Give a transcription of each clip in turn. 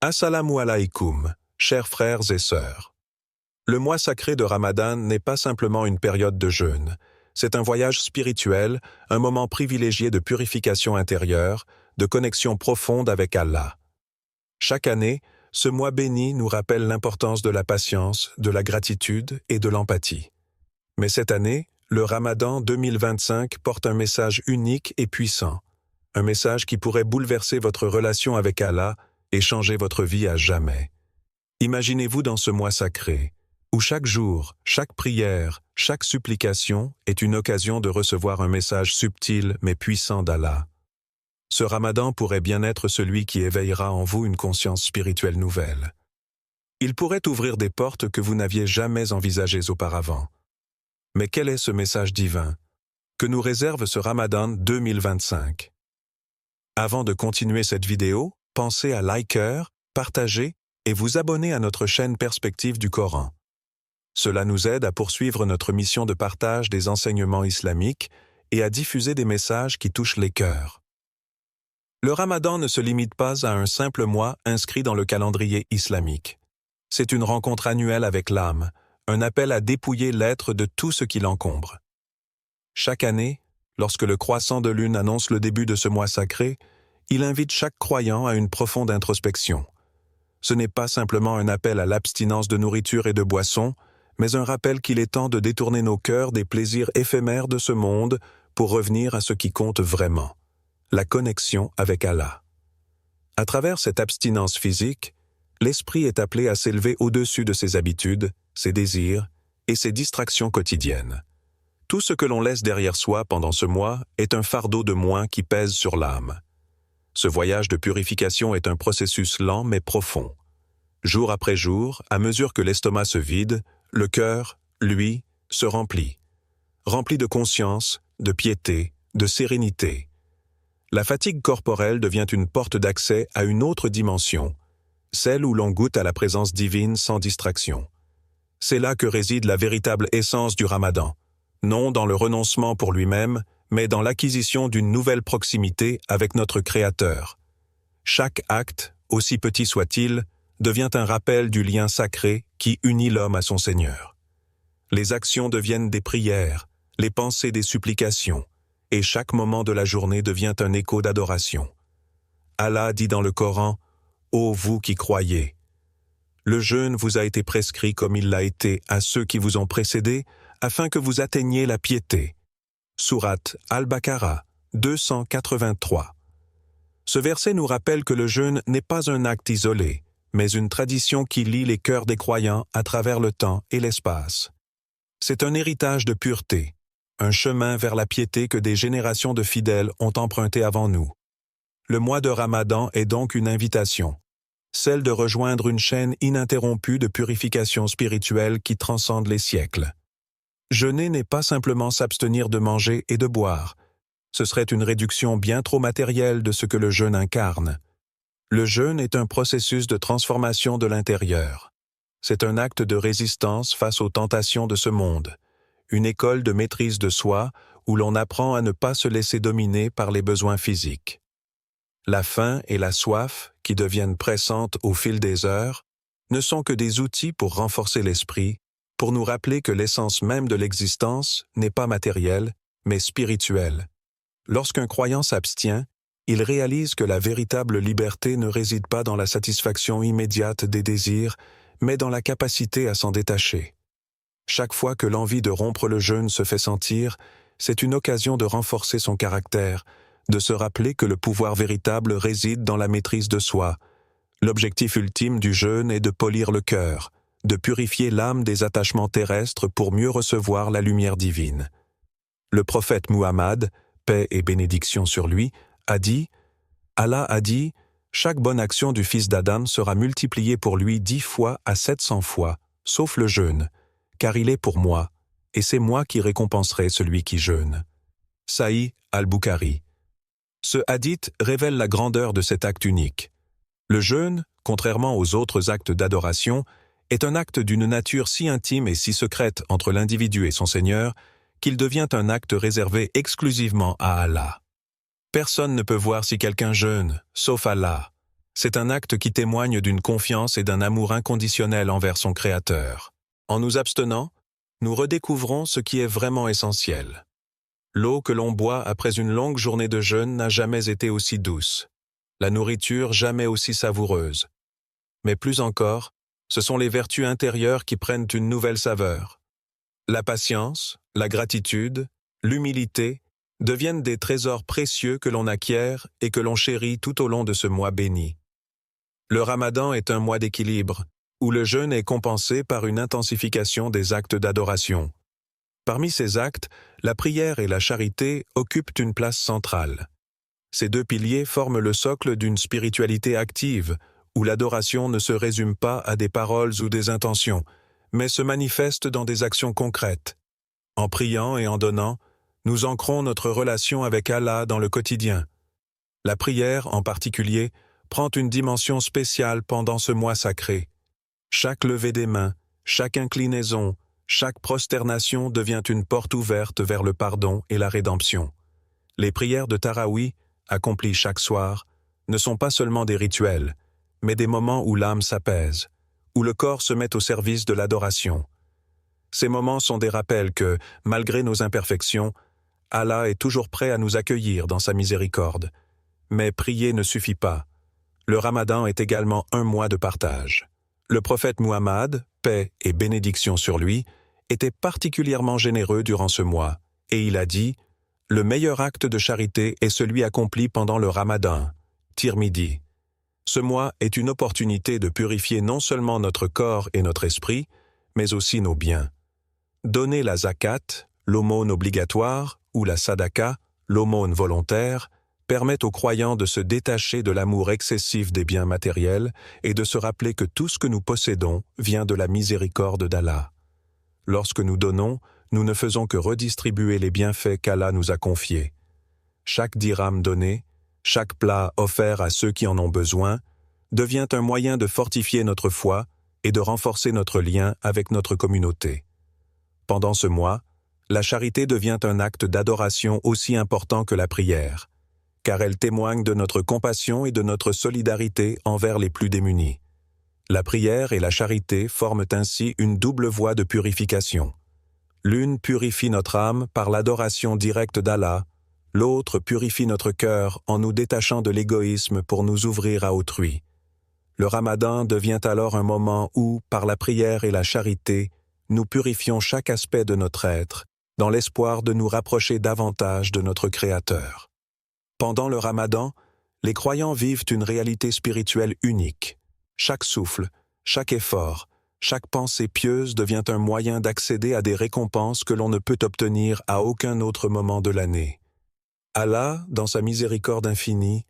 Assalamu alaikum, chers frères et sœurs. Le mois sacré de Ramadan n'est pas simplement une période de jeûne. C'est un voyage spirituel, un moment privilégié de purification intérieure, de connexion profonde avec Allah. Chaque année, ce mois béni nous rappelle l'importance de la patience, de la gratitude et de l'empathie. Mais cette année, le Ramadan 2025 porte un message unique et puissant. Un message qui pourrait bouleverser votre relation avec Allah et changer votre vie à jamais. Imaginez-vous dans ce mois sacré, où chaque jour, chaque prière, chaque supplication est une occasion de recevoir un message subtil mais puissant d'Allah. Ce Ramadan pourrait bien être celui qui éveillera en vous une conscience spirituelle nouvelle. Il pourrait ouvrir des portes que vous n'aviez jamais envisagées auparavant. Mais quel est ce message divin que nous réserve ce Ramadan 2025? Avant de continuer cette vidéo, pensez à liker, partager et vous abonner à notre chaîne Perspective du Coran. Cela nous aide à poursuivre notre mission de partage des enseignements islamiques et à diffuser des messages qui touchent les cœurs. Le Ramadan ne se limite pas à un simple mois inscrit dans le calendrier islamique. C'est une rencontre annuelle avec l'âme, un appel à dépouiller l'être de tout ce qui l'encombre. Chaque année, lorsque le croissant de lune annonce le début de ce mois sacré, il invite chaque croyant à une profonde introspection. Ce n'est pas simplement un appel à l'abstinence de nourriture et de boissons, mais un rappel qu'il est temps de détourner nos cœurs des plaisirs éphémères de ce monde pour revenir à ce qui compte vraiment, la connexion avec Allah. À travers cette abstinence physique, l'esprit est appelé à s'élever au-dessus de ses habitudes, ses désirs et ses distractions quotidiennes. Tout ce que l'on laisse derrière soi pendant ce mois est un fardeau de moins qui pèse sur l'âme. Ce voyage de purification est un processus lent mais profond. Jour après jour, à mesure que l'estomac se vide, le cœur, lui, se remplit. Rempli de conscience, de piété, de sérénité. La fatigue corporelle devient une porte d'accès à une autre dimension, celle où l'on goûte à la présence divine sans distraction. C'est là que réside la véritable essence du Ramadan, non dans le renoncement pour lui-même, mais dans l'acquisition d'une nouvelle proximité avec notre Créateur. Chaque acte, aussi petit soit-il, devient un rappel du lien sacré qui unit l'homme à son Seigneur. Les actions deviennent des prières, les pensées des supplications, et chaque moment de la journée devient un écho d'adoration. Allah dit dans le Coran, « Ô vous qui croyez !» Le jeûne vous a été prescrit comme il l'a été à ceux qui vous ont précédés, afin que vous atteigniez la piété. Sourate Al-Baqarah 283. Ce verset nous rappelle que le jeûne n'est pas un acte isolé, mais une tradition qui lie les cœurs des croyants à travers le temps et l'espace. C'est un héritage de pureté, un chemin vers la piété que des générations de fidèles ont emprunté avant nous. Le mois de Ramadan est donc une invitation, celle de rejoindre une chaîne ininterrompue de purification spirituelle qui transcende les siècles. Jeûner n'est pas simplement s'abstenir de manger et de boire. Ce serait une réduction bien trop matérielle de ce que le jeûne incarne. Le jeûne est un processus de transformation de l'intérieur. C'est un acte de résistance face aux tentations de ce monde, une école de maîtrise de soi où l'on apprend à ne pas se laisser dominer par les besoins physiques. La faim et la soif, qui deviennent pressantes au fil des heures, ne sont que des outils pour renforcer l'esprit, pour nous rappeler que l'essence même de l'existence n'est pas matérielle, mais spirituelle. Lorsqu'un croyant s'abstient, il réalise que la véritable liberté ne réside pas dans la satisfaction immédiate des désirs, mais dans la capacité à s'en détacher. Chaque fois que l'envie de rompre le jeûne se fait sentir, c'est une occasion de renforcer son caractère, de se rappeler que le pouvoir véritable réside dans la maîtrise de soi. L'objectif ultime du jeûne est de polir le cœur, de purifier l'âme des attachements terrestres pour mieux recevoir la lumière divine. Le prophète Muhammad, paix et bénédiction sur lui, a dit « Allah a dit, chaque bonne action du fils d'Adam sera multipliée pour lui 10 fois à 700 fois, sauf le jeûne, car il est pour moi, et c'est moi qui récompenserai celui qui jeûne. » Sahih al-Bukhari. Ce hadith révèle la grandeur de cet acte unique. Le jeûne, contrairement aux autres actes d'adoration, est un acte d'une nature si intime et si secrète entre l'individu et son Seigneur qu'il devient un acte réservé exclusivement à Allah. Personne ne peut voir si quelqu'un jeûne, sauf Allah. C'est un acte qui témoigne d'une confiance et d'un amour inconditionnel envers son Créateur. En nous abstenant, nous redécouvrons ce qui est vraiment essentiel. L'eau que l'on boit après une longue journée de jeûne n'a jamais été aussi douce, la nourriture jamais aussi savoureuse. Mais plus encore, ce sont les vertus intérieures qui prennent une nouvelle saveur. La patience, la gratitude, l'humilité deviennent des trésors précieux que l'on acquiert et que l'on chérit tout au long de ce mois béni. Le Ramadan est un mois d'équilibre, où le jeûne est compensé par une intensification des actes d'adoration. Parmi ces actes, la prière et la charité occupent une place centrale. Ces deux piliers forment le socle d'une spiritualité active, où l'adoration ne se résume pas à des paroles ou des intentions, mais se manifeste dans des actions concrètes. En priant et en donnant, nous ancrons notre relation avec Allah dans le quotidien. La prière, en particulier, prend une dimension spéciale pendant ce mois sacré. Chaque levée des mains, chaque inclinaison, chaque prosternation devient une porte ouverte vers le pardon et la rédemption. Les prières de Taraouih, accomplies chaque soir, ne sont pas seulement des rituels, mais des moments où l'âme s'apaise, où le corps se met au service de l'adoration. Ces moments sont des rappels que, malgré nos imperfections, Allah est toujours prêt à nous accueillir dans sa miséricorde. Mais prier ne suffit pas. Le Ramadan est également un mois de partage. Le prophète Muhammad, paix et bénédiction sur lui, était particulièrement généreux durant ce mois, et il a dit « Le meilleur acte de charité est celui accompli pendant le Ramadan. » Tirmidhi. Ce mois est une opportunité de purifier non seulement notre corps et notre esprit, mais aussi nos biens. Donner la zakat, l'aumône obligatoire, ou la sadaka, l'aumône volontaire, permet aux croyants de se détacher de l'amour excessif des biens matériels et de se rappeler que tout ce que nous possédons vient de la miséricorde d'Allah. Lorsque nous donnons, nous ne faisons que redistribuer les bienfaits qu'Allah nous a confiés. Chaque dirham donné, chaque plat offert à ceux qui en ont besoin, devient un moyen de fortifier notre foi et de renforcer notre lien avec notre communauté. Pendant ce mois, la charité devient un acte d'adoration aussi important que la prière, car elle témoigne de notre compassion et de notre solidarité envers les plus démunis. La prière et la charité forment ainsi une double voie de purification. L'une purifie notre âme par l'adoration directe d'Allah, l'autre purifie notre cœur en nous détachant de l'égoïsme pour nous ouvrir à autrui. Le Ramadan devient alors un moment où, par la prière et la charité, nous purifions chaque aspect de notre être, dans l'espoir de nous rapprocher davantage de notre Créateur. Pendant le Ramadan, les croyants vivent une réalité spirituelle unique. Chaque souffle, chaque effort, chaque pensée pieuse devient un moyen d'accéder à des récompenses que l'on ne peut obtenir à aucun autre moment de l'année. Allah, dans sa miséricorde infinie,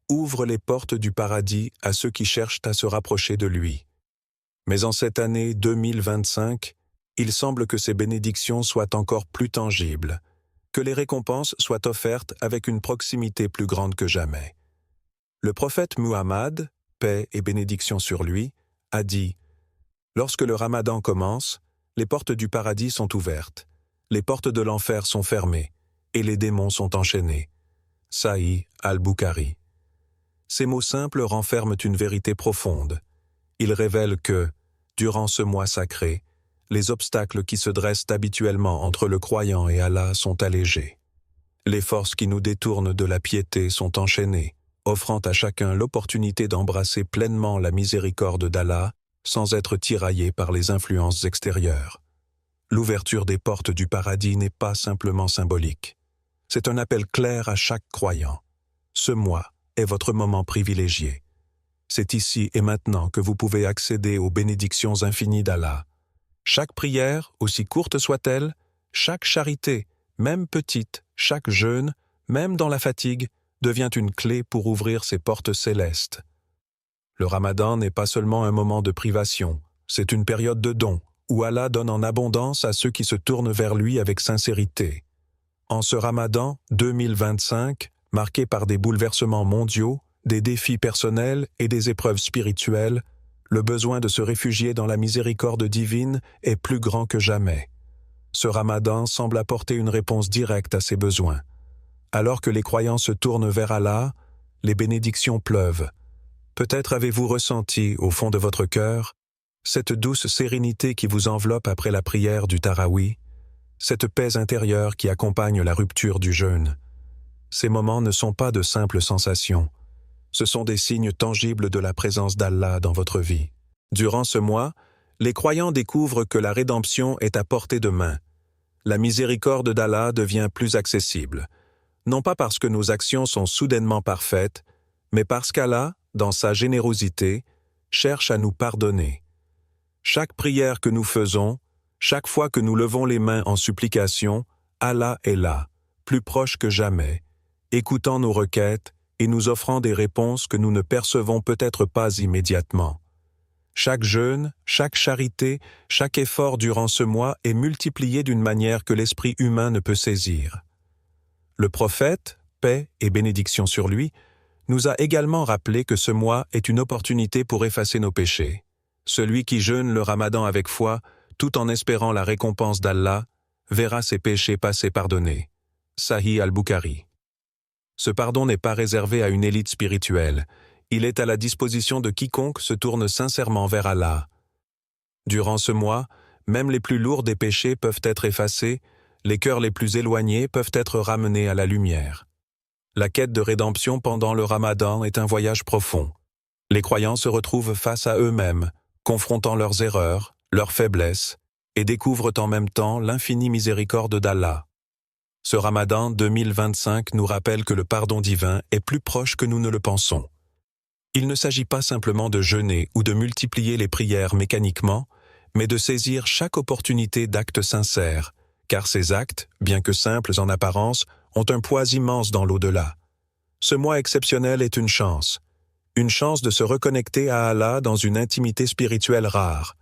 ouvre les portes du paradis à ceux qui cherchent à se rapprocher de lui. Mais en cette année 2025, il semble que ces bénédictions soient encore plus tangibles, que les récompenses soient offertes avec une proximité plus grande que jamais. Le prophète Muhammad, paix et bénédiction sur lui, a dit « Lorsque le Ramadan commence, les portes du paradis sont ouvertes, les portes de l'enfer sont fermées, et les démons sont enchaînés. » Sahih al-Bukhari. Ces mots simples renferment une vérité profonde. Ils révèlent que, durant ce mois sacré, les obstacles qui se dressent habituellement entre le croyant et Allah sont allégés. Les forces qui nous détournent de la piété sont enchaînées, offrant à chacun l'opportunité d'embrasser pleinement la miséricorde d'Allah sans être tiraillé par les influences extérieures. L'ouverture des portes du paradis n'est pas simplement symbolique. C'est un appel clair à chaque croyant. Ce mois est votre moment privilégié. C'est ici et maintenant que vous pouvez accéder aux bénédictions infinies d'Allah. Chaque prière, aussi courte soit-elle, chaque charité, même petite, chaque jeûne, même dans la fatigue, devient une clé pour ouvrir ces portes célestes. Le Ramadan n'est pas seulement un moment de privation, c'est une période de don, où Allah donne en abondance à ceux qui se tournent vers lui avec sincérité. En ce Ramadan 2025, marqué par des bouleversements mondiaux, des défis personnels et des épreuves spirituelles, le besoin de se réfugier dans la miséricorde divine est plus grand que jamais. Ce Ramadan semble apporter une réponse directe à ces besoins. Alors que les croyants se tournent vers Allah, les bénédictions pleuvent. Peut-être avez-vous ressenti, au fond de votre cœur, cette douce sérénité qui vous enveloppe après la prière du Tarawih, cette paix intérieure qui accompagne la rupture du jeûne. Ces moments ne sont pas de simples sensations. Ce sont des signes tangibles de la présence d'Allah dans votre vie. Durant ce mois, les croyants découvrent que la rédemption est à portée de main. La miséricorde d'Allah devient plus accessible, non pas parce que nos actions sont soudainement parfaites, mais parce qu'Allah, dans sa générosité, cherche à nous pardonner. Chaque prière que nous faisons, chaque fois que nous levons les mains en supplication, Allah est là, plus proche que jamais, écoutant nos requêtes et nous offrant des réponses que nous ne percevons peut-être pas immédiatement. Chaque jeûne, chaque charité, chaque effort durant ce mois est multiplié d'une manière que l'esprit humain ne peut saisir. Le prophète, paix et bénédiction sur lui, nous a également rappelé que ce mois est une opportunité pour effacer nos péchés. Celui qui jeûne le Ramadan avec foi, tout en espérant la récompense d'Allah, verra ses péchés passés pardonnés. Sahih al-Bukhari. Ce pardon n'est pas réservé à une élite spirituelle. Il est à la disposition de quiconque se tourne sincèrement vers Allah. Durant ce mois, même les plus lourds des péchés peuvent être effacés, les cœurs les plus éloignés peuvent être ramenés à la lumière. La quête de rédemption pendant le Ramadan est un voyage profond. Les croyants se retrouvent face à eux-mêmes, confrontant leurs erreurs, leurs faiblesses, et découvrent en même temps l'infinie miséricorde d'Allah. Ce Ramadan 2025 nous rappelle que le pardon divin est plus proche que nous ne le pensons. Il ne s'agit pas simplement de jeûner ou de multiplier les prières mécaniquement, mais de saisir chaque opportunité d'actes sincères, car ces actes, bien que simples en apparence, ont un poids immense dans l'au-delà. Ce mois exceptionnel est une chance de se reconnecter à Allah dans une intimité spirituelle rare.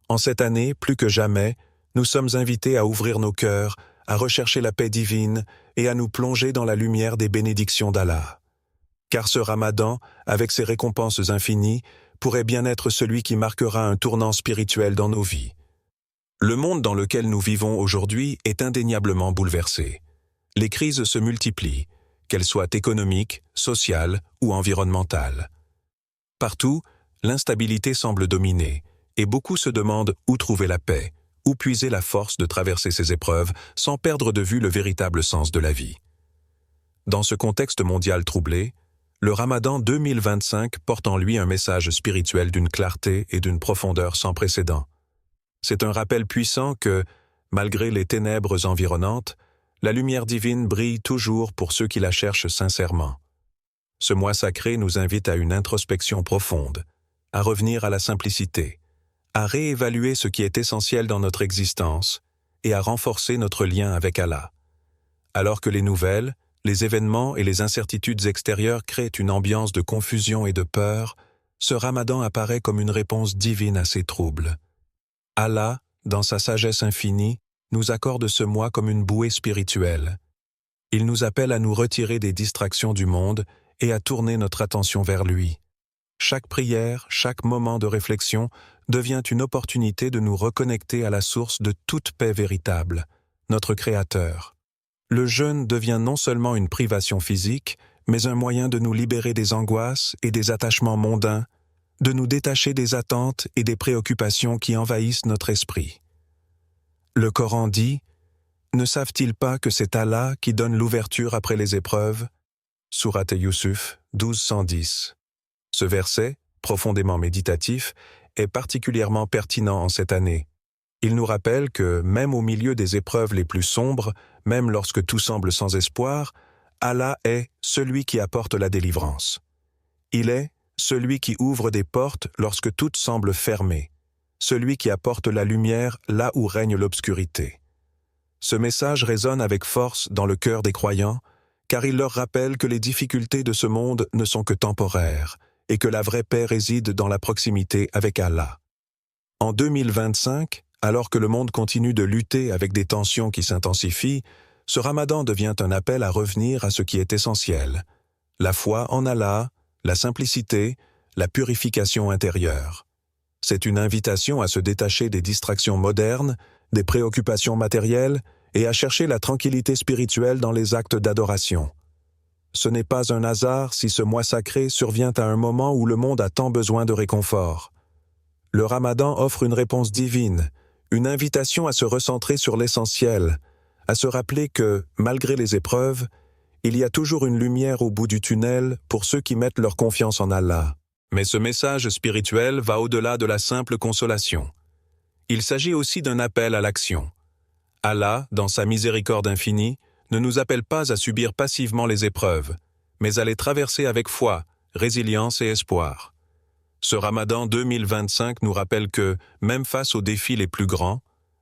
En cette année, plus que jamais, nous sommes invités à ouvrir nos cœurs, à rechercher la paix divine et à nous plonger dans la lumière des bénédictions d'Allah. Car ce Ramadan, avec ses récompenses infinies, pourrait bien être celui qui marquera un tournant spirituel dans nos vies. Le monde dans lequel nous vivons aujourd'hui est indéniablement bouleversé. Les crises se multiplient, qu'elles soient économiques, sociales ou environnementales. Partout, l'instabilité semble dominer, et beaucoup se demandent où trouver la paix, où puiser la force de traverser ces épreuves sans perdre de vue le véritable sens de la vie. Dans ce contexte mondial troublé, le Ramadan 2025 porte en lui un message spirituel d'une clarté et d'une profondeur sans précédent. C'est un rappel puissant que, malgré les ténèbres environnantes, la lumière divine brille toujours pour ceux qui la cherchent sincèrement. Ce mois sacré nous invite à une introspection profonde, à revenir à la simplicité, à réévaluer ce qui est essentiel dans notre existence et à renforcer notre lien avec Allah. Alors que les nouvelles, les événements et les incertitudes extérieures créent une ambiance de confusion et de peur, ce Ramadan apparaît comme une réponse divine à ces troubles. Allah, dans sa sagesse infinie, nous accorde ce mois comme une bouée spirituelle. Il nous appelle à nous retirer des distractions du monde et à tourner notre attention vers lui. Chaque prière, chaque moment de réflexion devient une opportunité de nous reconnecter à la source de toute paix véritable, notre Créateur. Le jeûne devient non seulement une privation physique, mais un moyen de nous libérer des angoisses et des attachements mondains, de nous détacher des attentes et des préoccupations qui envahissent notre esprit. Le Coran dit « Ne savent-ils pas que c'est Allah qui donne l'ouverture après les épreuves » Sourate Yusuf 12:110. Ce verset, profondément méditatif, est particulièrement pertinent en cette année. Il nous rappelle que, même au milieu des épreuves les plus sombres, même lorsque tout semble sans espoir, Allah est celui qui apporte la délivrance. Il est celui qui ouvre des portes lorsque toutes semblent fermées, celui qui apporte la lumière là où règne l'obscurité. Ce message résonne avec force dans le cœur des croyants, car il leur rappelle que les difficultés de ce monde ne sont que temporaires et que la vraie paix réside dans la proximité avec Allah. En 2025, alors que le monde continue de lutter avec des tensions qui s'intensifient, ce Ramadan devient un appel à revenir à ce qui est essentiel, la foi en Allah, la simplicité, la purification intérieure. C'est une invitation à se détacher des distractions modernes, des préoccupations matérielles et à chercher la tranquillité spirituelle dans les actes d'adoration. ce n'est pas un hasard si ce mois sacré survient à un moment où le monde a tant besoin de réconfort. Le Ramadan offre une réponse divine, une invitation à se recentrer sur l'essentiel, à se rappeler que, malgré les épreuves, il y a toujours une lumière au bout du tunnel pour ceux qui mettent leur confiance en Allah. Mais ce message spirituel va au-delà de la simple consolation. Il s'agit aussi d'un appel à l'action. Allah, dans sa miséricorde infinie, ne nous appelle pas à subir passivement les épreuves, mais à les traverser avec foi, résilience et espoir. Ce Ramadan 2025 nous rappelle que, même face aux défis les plus grands,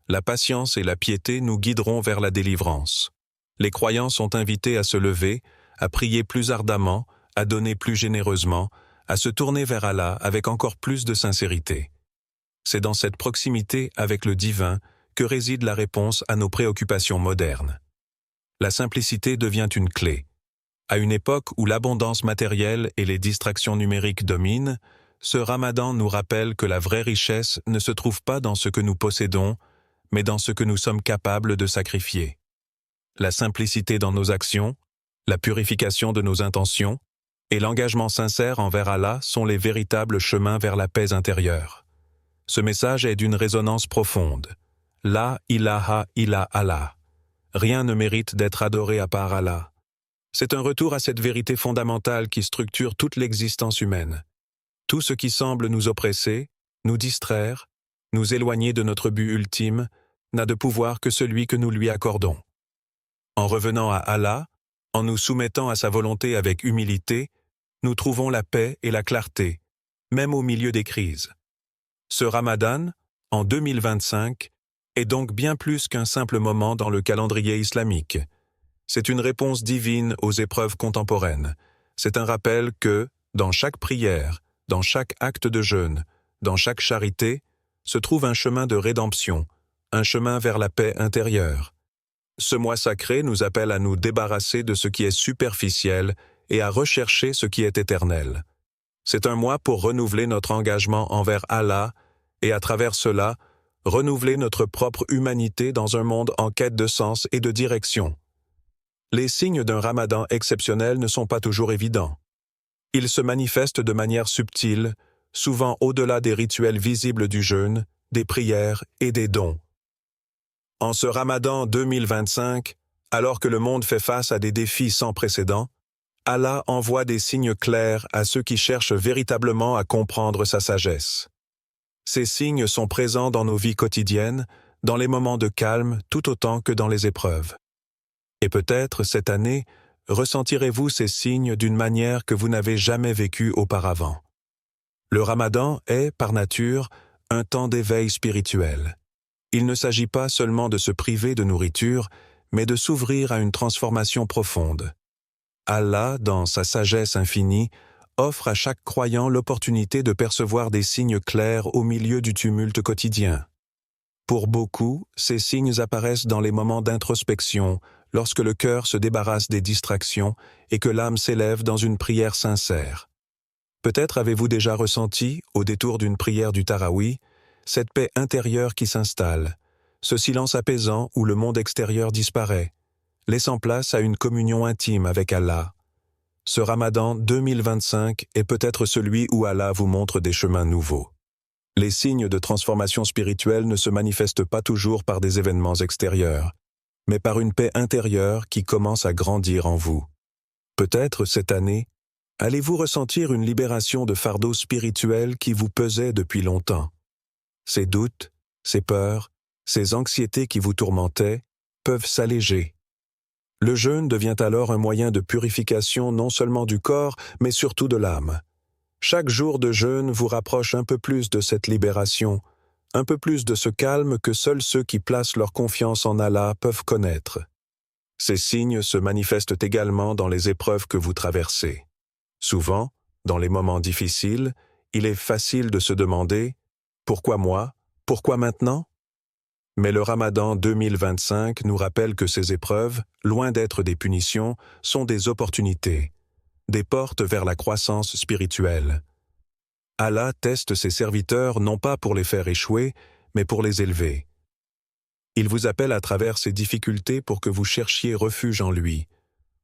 la patience et la piété nous guideront vers la délivrance. Les croyants sont invités à se lever, à prier plus ardemment, à donner plus généreusement, à se tourner vers Allah avec encore plus de sincérité. C'est dans cette proximité avec le divin que réside la réponse à nos préoccupations modernes. La simplicité devient une clé. À une époque où l'abondance matérielle et les distractions numériques dominent, ce Ramadan nous rappelle que la vraie richesse ne se trouve pas dans ce que nous possédons, mais dans ce que nous sommes capables de sacrifier. La simplicité dans nos actions, la purification de nos intentions et l'engagement sincère envers Allah sont les véritables chemins vers la paix intérieure. Ce message est d'une résonance profonde. La ilaha illa Allah. Rien ne mérite d'être adoré à part Allah. C'est un retour à cette vérité fondamentale qui structure toute l'existence humaine. Tout ce qui semble nous oppresser, nous distraire, nous éloigner de notre but ultime, n'a de pouvoir que celui que nous lui accordons. En revenant à Allah, en nous soumettant à sa volonté avec humilité, nous trouvons la paix et la clarté, même au milieu des crises. Ce Ramadan, en 2025, est donc bien plus qu'un simple moment dans le calendrier islamique. C'est une réponse divine aux épreuves contemporaines. C'est un rappel que, dans chaque prière, dans chaque acte de jeûne, dans chaque charité, se trouve un chemin de rédemption, un chemin vers la paix intérieure. Ce mois sacré nous appelle à nous débarrasser de ce qui est superficiel et à rechercher ce qui est éternel. C'est un mois pour renouveler notre engagement envers Allah et à travers cela, renouveler notre propre humanité dans un monde en quête de sens et de direction. Les signes d'un Ramadan exceptionnel ne sont pas toujours évidents. Ils se manifestent de manière subtile, souvent au-delà des rituels visibles du jeûne, des prières et des dons. En ce Ramadan 2025, alors que le monde fait face à des défis sans précédent, Allah envoie des signes clairs à ceux qui cherchent véritablement à comprendre sa sagesse. Ces signes sont présents dans nos vies quotidiennes, dans les moments de calme tout autant que dans les épreuves. Et peut-être, cette année, ressentirez-vous ces signes d'une manière que vous n'avez jamais vécue auparavant. Le Ramadan est, par nature, un temps d'éveil spirituel. Il ne s'agit pas seulement de se priver de nourriture, mais de s'ouvrir à une transformation profonde. Allah, dans sa sagesse infinie, offre à chaque croyant l'opportunité de percevoir des signes clairs au milieu du tumulte quotidien. Pour beaucoup, ces signes apparaissent dans les moments d'introspection, lorsque le cœur se débarrasse des distractions et que l'âme s'élève dans une prière sincère. Peut-être avez-vous déjà ressenti, au détour d'une prière du Taraouih, cette paix intérieure qui s'installe, ce silence apaisant où le monde extérieur disparaît, laissant place à une communion intime avec Allah. Ce Ramadan 2025 est peut-être celui où Allah vous montre des chemins nouveaux. Les signes de transformation spirituelle ne se manifestent pas toujours par des événements extérieurs, mais par une paix intérieure qui commence à grandir en vous. Peut-être, cette année, allez-vous ressentir une libération de fardeaux spirituels qui vous pesaient depuis longtemps. Ces doutes, ces peurs, ces anxiétés qui vous tourmentaient peuvent s'alléger. Le jeûne devient alors un moyen de purification non seulement du corps, mais surtout de l'âme. Chaque jour de jeûne vous rapproche un peu plus de cette libération, un peu plus de ce calme que seuls ceux qui placent leur confiance en Allah peuvent connaître. Ces signes se manifestent également dans les épreuves que vous traversez. Souvent, dans les moments difficiles, il est facile de se demander « Pourquoi moi? Pourquoi maintenant ?» Mais le Ramadan 2025 nous rappelle que ces épreuves, loin d'être des punitions, sont des opportunités, des portes vers la croissance spirituelle. Allah teste ses serviteurs non pas pour les faire échouer, mais pour les élever. Il vous appelle à travers ces difficultés pour que vous cherchiez refuge en lui,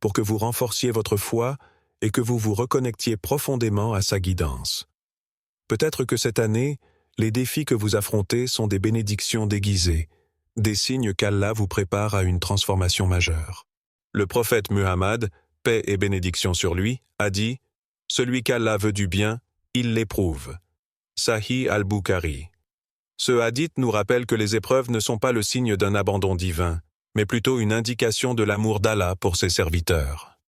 pour que vous renforciez votre foi et que vous vous reconnectiez profondément à sa guidance. Peut-être que cette année, les défis que vous affrontez sont des bénédictions déguisées, des signes qu'Allah vous prépare à une transformation majeure. Le prophète Muhammad, paix et bénédiction sur lui, a dit « Celui qu'Allah veut du bien, il l'éprouve ». Sahih al-Bukhari. Ce hadith nous rappelle que les épreuves ne sont pas le signe d'un abandon divin, mais plutôt une indication de l'amour d'Allah pour ses serviteurs.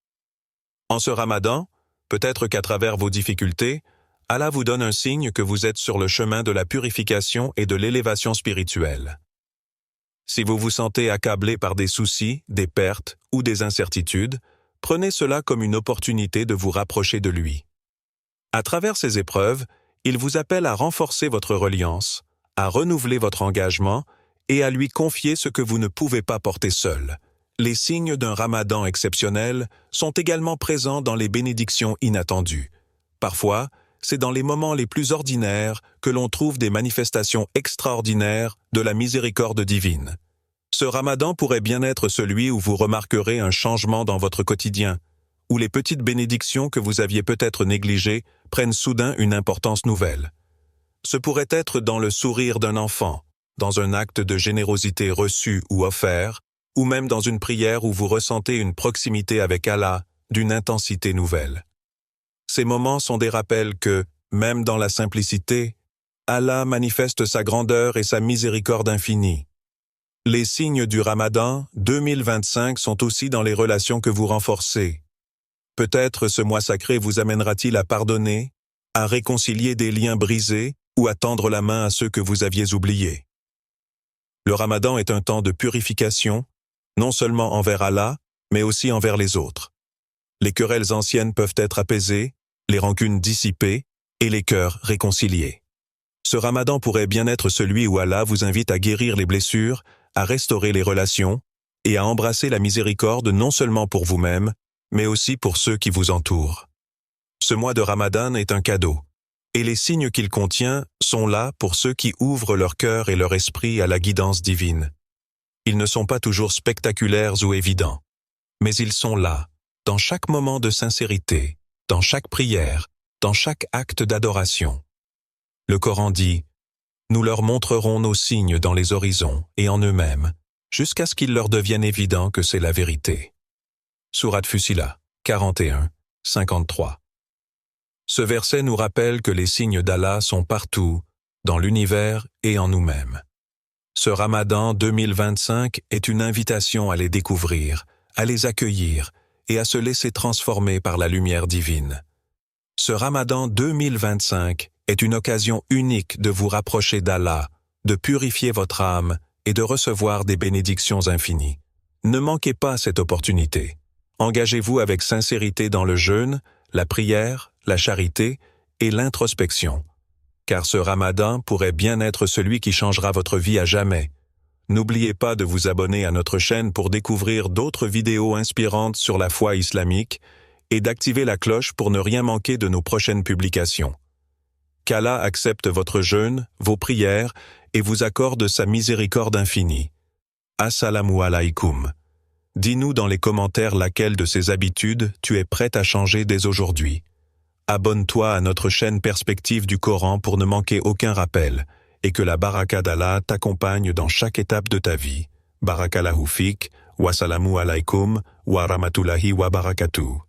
En ce Ramadan, peut-être qu'à travers vos difficultés, Allah vous donne un signe que vous êtes sur le chemin de la purification et de l'élévation spirituelle. Si vous vous sentez accablé par des soucis, des pertes ou des incertitudes, prenez cela comme une opportunité de vous rapprocher de lui. À travers ces épreuves, il vous appelle à renforcer votre reliance, à renouveler votre engagement et à lui confier ce que vous ne pouvez pas porter seul. Les signes d'un Ramadan exceptionnel sont également présents dans les bénédictions inattendues. Parfois, c'est dans les moments les plus ordinaires que l'on trouve des manifestations extraordinaires de la miséricorde divine. Ce Ramadan pourrait bien être celui où vous remarquerez un changement dans votre quotidien, où les petites bénédictions que vous aviez peut-être négligées prennent soudain une importance nouvelle. Ce pourrait être dans le sourire d'un enfant, dans un acte de générosité reçu ou offert, ou même dans une prière où vous ressentez une proximité avec Allah d'une intensité nouvelle. Ces moments sont des rappels que, même dans la simplicité, Allah manifeste sa grandeur et sa miséricorde infinie. Les signes du Ramadan 2025 sont aussi dans les relations que vous renforcez. Peut-être ce mois sacré vous amènera-t-il à pardonner, à réconcilier des liens brisés ou à tendre la main à ceux que vous aviez oubliés. Le Ramadan est un temps de purification, non seulement envers Allah, mais aussi envers les autres. Les querelles anciennes peuvent être apaisées, les rancunes dissipées et les cœurs réconciliés. Ce Ramadan pourrait bien être celui où Allah vous invite à guérir les blessures, à restaurer les relations et à embrasser la miséricorde non seulement pour vous-même, mais aussi pour ceux qui vous entourent. Ce mois de Ramadan est un cadeau, et les signes qu'il contient sont là pour ceux qui ouvrent leur cœur et leur esprit à la guidance divine. Ils ne sont pas toujours spectaculaires ou évidents, mais ils sont là, dans chaque moment de sincérité, dans chaque prière, dans chaque acte d'adoration. Le Coran dit « Nous leur montrerons nos signes dans les horizons et en eux-mêmes, jusqu'à ce qu'il leur devienne évident que c'est la vérité. » Sourate Fussilat, 41, 53. Ce verset nous rappelle que les signes d'Allah sont partout, dans l'univers et en nous-mêmes. Ce Ramadan 2025 est une invitation à les découvrir, à les accueillir et à se laisser transformer par la lumière divine. Ce Ramadan 2025 est une occasion unique de vous rapprocher d'Allah, de purifier votre âme et de recevoir des bénédictions infinies. Ne manquez pas cette opportunité. Engagez-vous avec sincérité dans le jeûne, la prière, la charité et l'introspection. Car ce Ramadan pourrait bien être celui qui changera votre vie à jamais. N'oubliez pas de vous abonner à notre chaîne pour découvrir d'autres vidéos inspirantes sur la foi islamique et d'activer la cloche pour ne rien manquer de nos prochaines publications. Qu'Allah accepte votre jeûne, vos prières et vous accorde sa miséricorde infinie. Assalamu alaikum. Dis-nous dans les commentaires laquelle de ces habitudes tu es prête à changer dès aujourd'hui. Abonne-toi à notre chaîne Perspective du Coran pour ne manquer aucun rappel et que la baraka d'Allah t'accompagne dans chaque étape de ta vie. Barakallahu fik, wassalamu alaikum, wa rahmatullahi wa barakatuh.